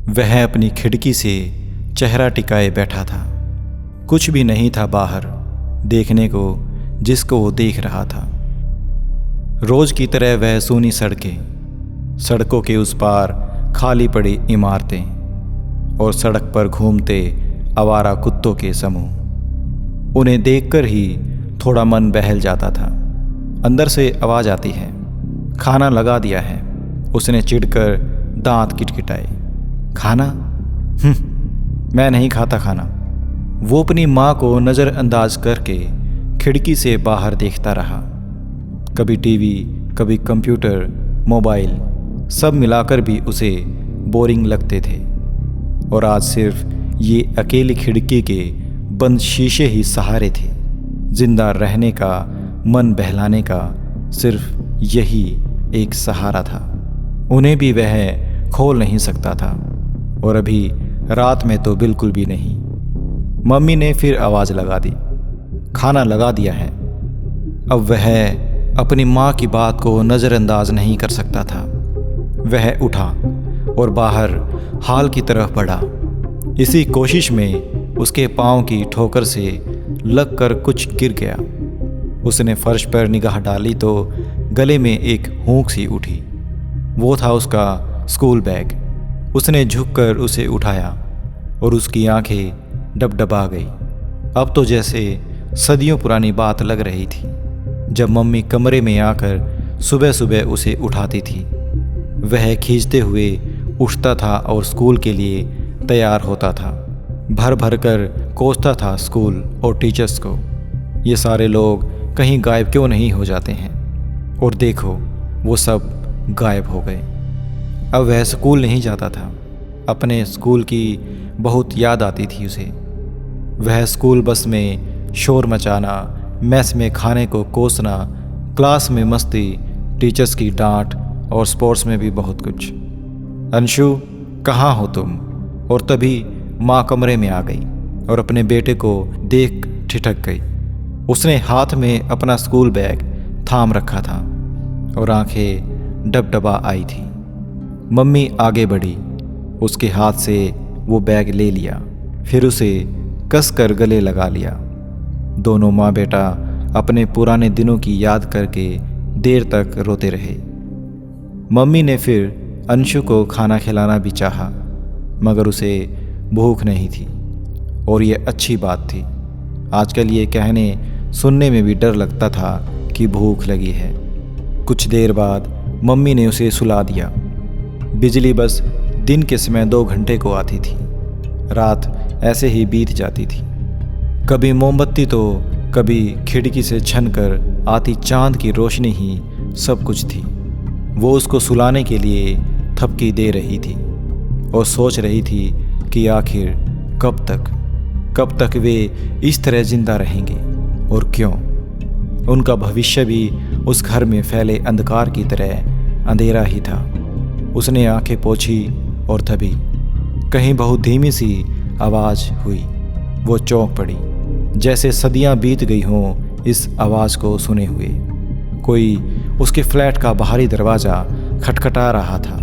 वह अपनी खिड़की से चेहरा टिकाए बैठा था। कुछ भी नहीं था बाहर देखने को जिसको वो देख रहा था। रोज की तरह वह सूनी सड़कों के उस पार खाली पड़ी इमारतें और सड़क पर घूमते आवारा कुत्तों के समूह। उन्हें देखकर ही थोड़ा मन बहल जाता था। अंदर से आवाज आती है, खाना लगा दिया है। उसने चिढ़कर दांत किटकिटाए। खाना? मैं नहीं खाता खाना। वो अपनी माँ को नज़रअंदाज करके खिड़की से बाहर देखता रहा। कभी टीवी, कभी कंप्यूटर, मोबाइल, सब मिलाकर भी उसे बोरिंग लगते थे। और आज सिर्फ ये अकेली खिड़की के बंद शीशे ही सहारे थे। जिंदा रहने का, मन बहलाने का सिर्फ यही एक सहारा था। उन्हें भी वह खोल नहीं सकता था, और अभी रात में तो बिल्कुल भी नहीं। मम्मी ने फिर आवाज़ लगा दी, खाना लगा दिया है। अब वह अपनी माँ की बात को नज़रअंदाज नहीं कर सकता था। वह उठा और बाहर हाल की तरफ बढ़ा। इसी कोशिश में उसके पाँव की ठोकर से लगकर कुछ गिर गया। उसने फर्श पर निगाह डाली तो गले में एक हूंक सी उठी। वो था उसका स्कूल बैग। उसने झुककर उसे उठाया और उसकी आंखें डबडबा गई। अब तो जैसे सदियों पुरानी बात लग रही थी, जब मम्मी कमरे में आकर सुबह सुबह उसे उठाती थी। वह खींचते हुए उठता था और स्कूल के लिए तैयार होता था। भर भर कर कोसता था स्कूल और टीचर्स को। ये सारे लोग कहीं गायब क्यों नहीं हो जाते हैं? और देखो, वो सब गायब हो गए। अब वह स्कूल नहीं जाता था। अपने स्कूल की बहुत याद आती थी उसे। वह स्कूल बस में शोर मचाना, मेस में खाने को कोसना, क्लास में मस्ती, टीचर्स की डांट और स्पोर्ट्स में भी बहुत कुछ। अंशु, कहाँ हो तुम? और तभी माँ कमरे में आ गई और अपने बेटे को देख ठिठक गई। उसने हाथ में अपना स्कूल बैग थाम रखा था और आंखें डबडबा आई थी। मम्मी आगे बढ़ी, उसके हाथ से वो बैग ले लिया, फिर उसे कसकर गले लगा लिया। दोनों माँ बेटा अपने पुराने दिनों की याद करके देर तक रोते रहे। मम्मी ने फिर अंशु को खाना खिलाना भी चाहा, मगर उसे भूख नहीं थी, और ये अच्छी बात थी। आजकल ये कहने सुनने में भी डर लगता था कि भूख लगी है। कुछ देर बाद मम्मी ने उसे सुला दिया। बिजली बस दिन के समय 2 घंटे को आती थी। रात ऐसे ही बीत जाती थी। कभी मोमबत्ती तो कभी खिड़की से छनकर आती चांद की रोशनी ही सब कुछ थी। वो उसको सुलाने के लिए थपकी दे रही थी और सोच रही थी कि आखिर कब तक वे इस तरह जिंदा रहेंगे और क्यों। उनका भविष्य भी उस घर में फैले अंधकार की तरह अंधेरा ही था। उसने आंखें पोंछी और तभी कहीं बहुत धीमी सी आवाज़ हुई। वो चौंक पड़ी, जैसे सदियां बीत गई हों इस आवाज़ को सुने हुए। कोई उसके फ्लैट का बाहरी दरवाज़ा खटखटा रहा था,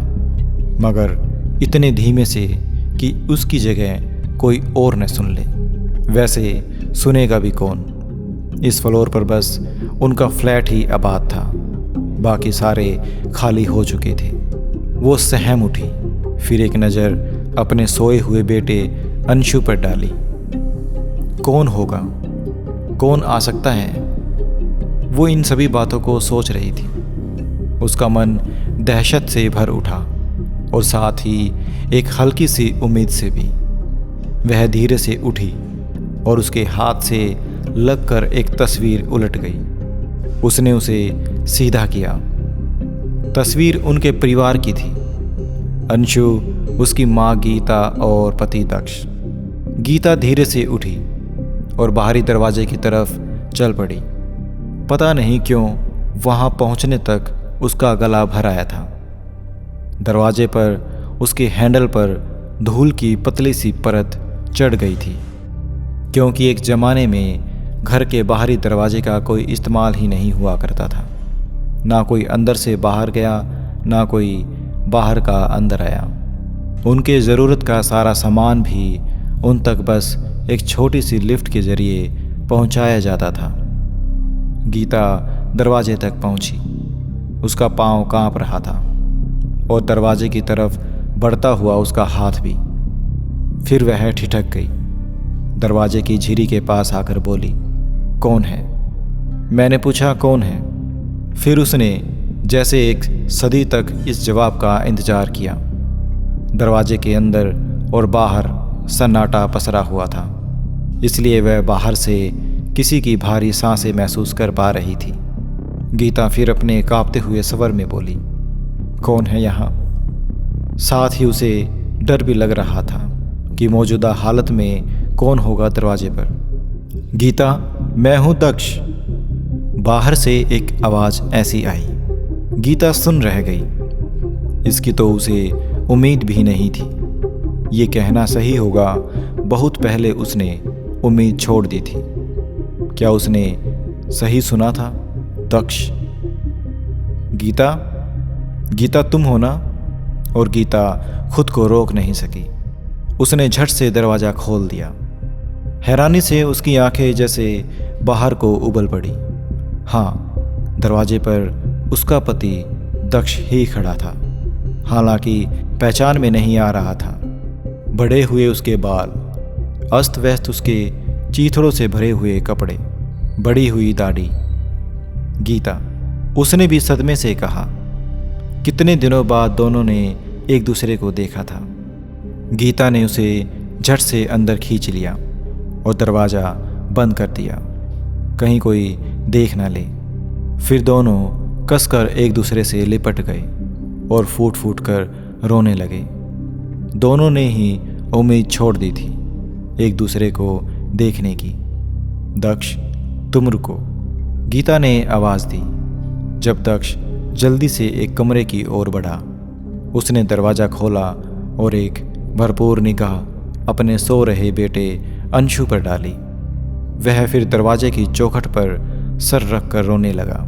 मगर इतने धीमे से कि उसकी जगह कोई और न सुन ले। वैसे सुनेगा भी कौन? इस फ्लोर पर बस उनका फ्लैट ही आबाद था, बाकी सारे खाली हो चुके थे। वो सहम उठी, फिर एक नज़र अपने सोए हुए बेटे अंशु पर डाली। कौन होगा? कौन आ सकता है? वो इन सभी बातों को सोच रही थी। उसका मन दहशत से भर उठा और साथ ही एक हल्की सी उम्मीद से भी। वह धीरे से उठी और उसके हाथ से लगकर एक तस्वीर उलट गई। उसने उसे सीधा किया। तस्वीर उनके परिवार की थी। अंशु, उसकी माँ गीता और पति दक्ष। गीता धीरे से उठी और बाहरी दरवाजे की तरफ चल पड़ी। पता नहीं क्यों वहाँ पहुँचने तक उसका गला भर आया था। दरवाजे पर उसके हैंडल पर धूल की पतली सी परत चढ़ गई थी, क्योंकि एक ज़माने में घर के बाहरी दरवाजे का कोई इस्तेमाल ही नहीं हुआ करता था। ना कोई अंदर से बाहर गया, ना कोई बाहर का अंदर आया। उनके ज़रूरत का सारा सामान भी उन तक बस एक छोटी सी लिफ्ट के ज़रिए पहुंचाया जाता था। गीता दरवाजे तक पहुंची। उसका पांव कांप रहा था और दरवाजे की तरफ बढ़ता हुआ उसका हाथ भी। फिर वह ठिठक गई। दरवाजे की झिरी के पास आकर बोली, कौन है? मैंने पूछा, कौन है? फिर उसने जैसे एक सदी तक इस जवाब का इंतजार किया। दरवाजे के अंदर और बाहर सन्नाटा पसरा हुआ था, इसलिए वह बाहर से किसी की भारी सांसें महसूस कर पा रही थी। गीता फिर अपने कांपते हुए स्वर में बोली, कौन है यहाँ? साथ ही उसे डर भी लग रहा था कि मौजूदा हालत में कौन होगा दरवाजे पर। गीता, मैं हूँ दक्ष। बाहर से एक आवाज़ ऐसी आई। गीता सुन रह गई। इसकी तो उसे उम्मीद भी नहीं थी। ये कहना सही होगा, बहुत पहले उसने उम्मीद छोड़ दी थी। क्या उसने सही सुना था? दक्ष। गीता, गीता तुम हो ना? और गीता खुद को रोक नहीं सकी। उसने झट से दरवाज़ा खोल दिया। हैरानी से उसकी आंखें जैसे बाहर को उबल पड़ी। हाँ, दरवाजे पर उसका पति दक्ष ही खड़ा था। हालांकि पहचान में नहीं आ रहा था। बढ़े हुए उसके बाल, अस्त व्यस्त उसके चीथड़ों से भरे हुए कपड़े, बड़ी हुई दाढ़ी। गीता, उसने भी सदमे से कहा। कितने दिनों बाद दोनों ने एक दूसरे को देखा था। गीता ने उसे झट से अंदर खींच लिया और दरवाज़ा बंद कर दिया, कहीं कोई देख न ले। फिर दोनों कसकर एक दूसरे से लिपट गए और फूट फूट कर रोने लगे। दोनों ने ही उम्मीद छोड़ दी थी एक दूसरे को देखने की। दक्ष, तुम रुको, गीता ने आवाज़ दी। जब दक्ष जल्दी से एक कमरे की ओर बढ़ा, उसने दरवाज़ा खोला और एक भरपूर निगाह अपने सो रहे बेटे अंशु पर डाली। वह फिर दरवाजे की चौखट पर सर रख कर रोने लगा।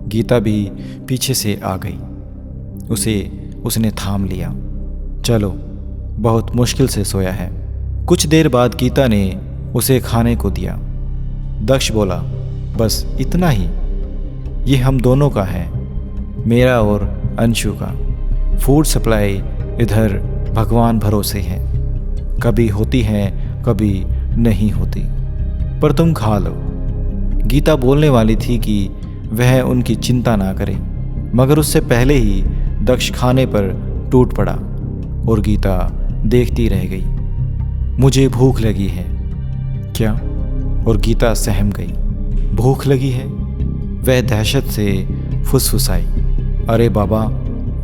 गीता भी पीछे से आ गई। उसे उसने थाम लिया। चलो, बहुत मुश्किल से सोया है। कुछ देर बाद गीता ने उसे खाने को दिया। दक्ष बोला, बस इतना ही? ये हम दोनों का है, मेरा और अंशु का। फूड सप्लाई इधर भगवान भरोसे है, कभी होती है कभी नहीं होती, पर तुम खा लो। गीता बोलने वाली थी कि वह उनकी चिंता ना करे, मगर उससे पहले ही दक्ष खाने पर टूट पड़ा और गीता देखती रह गई। मुझे भूख लगी है। क्या? और गीता सहम गई। भूख लगी है? वह दहशत से फुसफुसाई, अरे बाबा,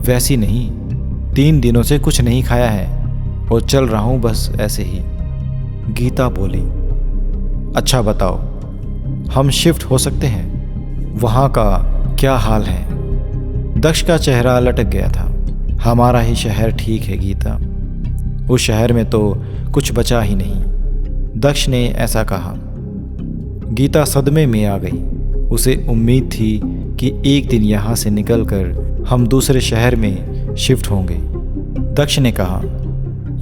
वैसी नहीं, 3 दिनों से कुछ नहीं खाया है और चल रहा हूँ बस ऐसे ही। गीता बोली, अच्छा बताओ, हम शिफ्ट हो सकते हैं? वहाँ का क्या हाल है? दक्ष का चेहरा लटक गया था। हमारा ही शहर ठीक है गीता, उस शहर में तो कुछ बचा ही नहीं। दक्ष ने ऐसा कहा। गीता सदमे में आ गई। उसे उम्मीद थी कि एक दिन यहाँ से निकलकर हम दूसरे शहर में शिफ्ट होंगे। दक्ष ने कहा,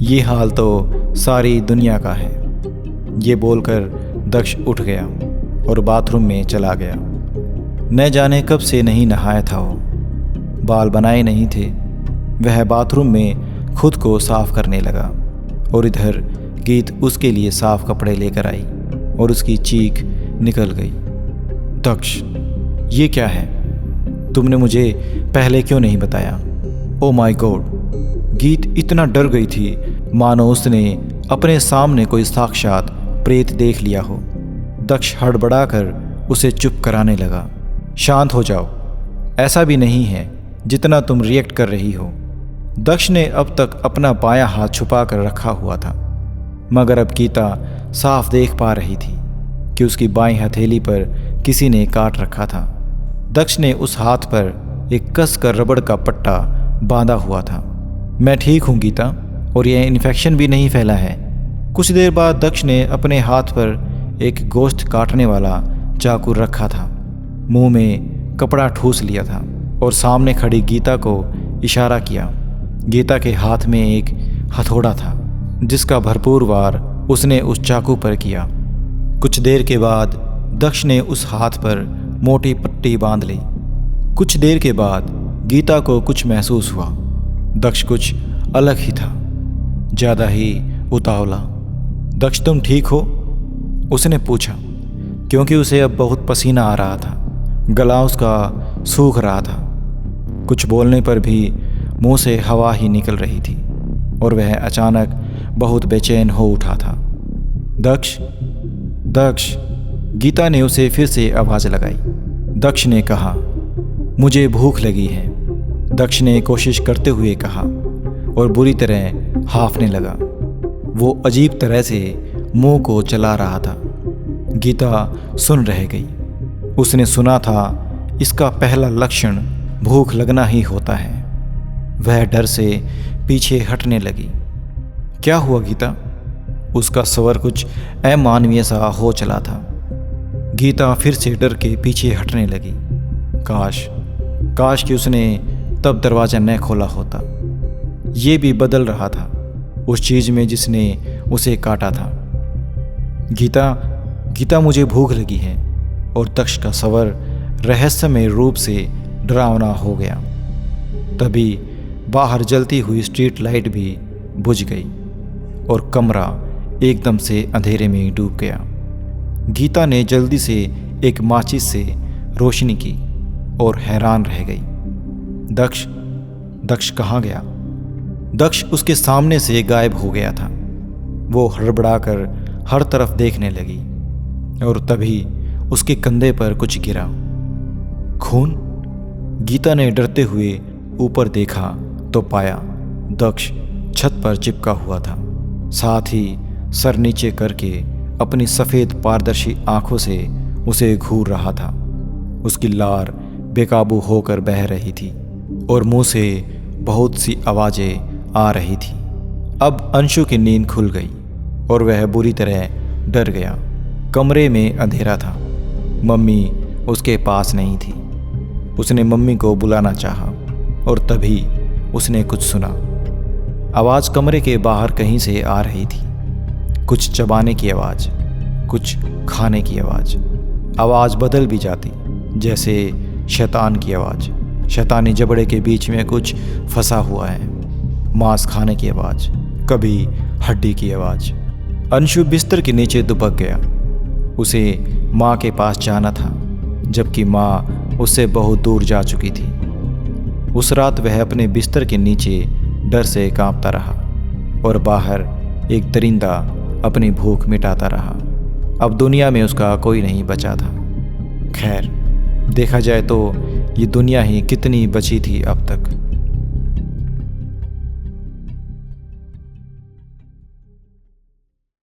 ये हाल तो सारी दुनिया का है। ये बोलकर दक्ष उठ गया और बाथरूम में चला गया। न जाने कब से नहीं नहाया था वो, बाल बनाए नहीं थे। वह बाथरूम में खुद को साफ करने लगा और इधर गीत उसके लिए साफ कपड़े लेकर आई और उसकी चीख निकल गई। दक्ष, ये क्या है? तुमने मुझे पहले क्यों नहीं बताया? Oh my God! गीत इतना डर गई थी मानो उसने अपने सामने कोई साक्षात प्रेत देख लिया हो। दक्ष हड़बड़ाकर उसे चुप कराने लगा। शांत हो जाओ, ऐसा भी नहीं है जितना तुम रिएक्ट कर रही हो। दक्ष ने अब तक अपना बायां हाथ छुपा कर रखा हुआ था, मगर अब गीता साफ देख पा रही थी कि उसकी बाईं हथेली पर किसी ने काट रखा था। दक्ष ने उस हाथ पर एक कस कर रबड़ का पट्टा बांधा हुआ था। मैं ठीक हूँ गीता, और यह इन्फेक्शन भी नहीं फैला है। कुछ देर बाद दक्ष ने अपने हाथ पर एक गोश्त काटने वाला चाकू रखा था, मुंह में कपड़ा ठूस लिया था और सामने खड़ी गीता को इशारा किया। गीता के हाथ में एक हथौड़ा था जिसका भरपूर वार उसने उस चाकू पर किया। कुछ देर के बाद दक्ष ने उस हाथ पर मोटी पट्टी बांध ली। कुछ देर के बाद गीता को कुछ महसूस हुआ। दक्ष कुछ अलग ही था, ज़्यादा ही उतावला। दक्ष तुम ठीक हो? उसने पूछा, क्योंकि उसे अब बहुत पसीना आ रहा था। गला उसका सूख रहा था। कुछ बोलने पर भी मुंह से हवा ही निकल रही थी और वह अचानक बहुत बेचैन हो उठा था। दक्ष, दक्ष, गीता ने उसे फिर से आवाज़ लगाई। दक्ष ने कहा, मुझे भूख लगी है। दक्ष ने कोशिश करते हुए कहा और बुरी तरह हांफने लगा। वो अजीब तरह से मुंह को चला रहा था। गीता सुन रह गई। उसने सुना था इसका पहला लक्षण भूख लगना ही होता है। वह डर से पीछे हटने लगी। क्या हुआ गीता? उसका स्वर कुछ अमानवीय सा हो चला था। गीता फिर से डर के पीछे हटने लगी। काश कि उसने तब दरवाज़ा न खोला होता। ये भी बदल रहा था उस चीज़ में जिसने उसे काटा था। गीता, मुझे भूख लगी है। और दक्ष का स्वर रहस्यमय रूप से डरावना हो गया। तभी बाहर जलती हुई स्ट्रीट लाइट भी बुझ गई और कमरा एकदम से अंधेरे में डूब गया। गीता ने जल्दी से एक माचिस से रोशनी की और हैरान रह गई। दक्ष कहाँ गया? दक्ष उसके सामने से गायब हो गया था। वो हड़बड़ाकर हर तरफ देखने लगी और तभी उसके कंधे पर कुछ गिरा। खून? गीता ने डरते हुए ऊपर देखा तो पाया दक्ष छत पर चिपका हुआ था। साथ ही सर नीचे करके अपनी सफ़ेद पारदर्शी आंखों से उसे घूर रहा था। उसकी लार बेकाबू होकर बह रही थी और मुंह से बहुत सी आवाज़ें आ रही थी। अब अंशु की नींद खुल गई और वह बुरी तरह डर गया। कमरे में अंधेरा था। मम्मी उसके पास नहीं थी। उसने मम्मी को बुलाना चाहा और तभी उसने कुछ सुना। आवाज़ कमरे के बाहर कहीं से आ रही थी। कुछ चबाने की आवाज़, कुछ खाने की आवाज़। आवाज़ बदल भी जाती, जैसे शैतान की आवाज़। शैतानी जबड़े के बीच में कुछ फंसा हुआ है। मांस खाने की आवाज़, कभी हड्डी की आवाज़। अंशु बिस्तर के नीचे दुबक गया। उसे माँ के पास जाना था, जबकि माँ उससे बहुत दूर जा चुकी थी। उस रात वह अपने बिस्तर के नीचे डर से कांपता रहा और बाहर एक दरिंदा अपनी भूख मिटाता रहा। अब दुनिया में उसका कोई नहीं बचा था। खैर, देखा जाए तो ये दुनिया ही कितनी बची थी अब